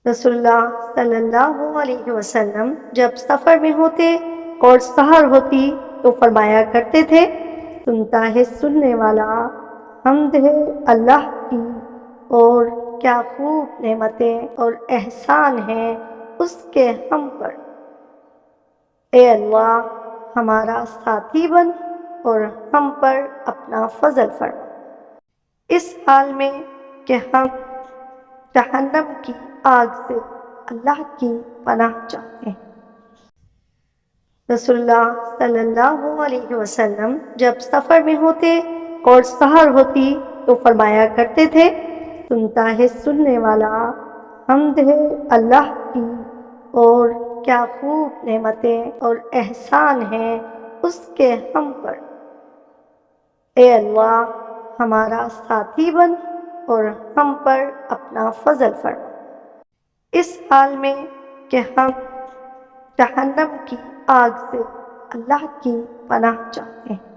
رسول اللہ صلی اللہ علیہ وسلم جب سفر میں ہوتے اور سحر ہوتی تو فرمایا کرتے تھے، سنتا ہے سننے والا، حمد ہے اللہ کی، اور کیا خوب نعمتیں اور احسان ہیں اس کے ہم پر۔ اے اللہ، ہمارا ساتھی بن اور ہم پر اپنا فضل فرما، اس حال میں کہ ہم جہنم کی آگ سے اللہ کی پناہ چاہتے ہیں۔ رسول اللہ صلی اللہ علیہ وسلم جب سفر میں ہوتے اور سحر ہوتی تو فرمایا کرتے تھے، سنتا ہے سننے والا، حمد ہے اللہ کی، اور کیا خوب نعمتیں اور احسان ہیں اس کے ہم پر۔ اے اللہ، ہمارا ساتھی بن اور ہم پر اپنا فضل فرما، اس حال میں کہ ہم جہنم کی آگ سے اللہ کی پناہ چاہتے ہیں۔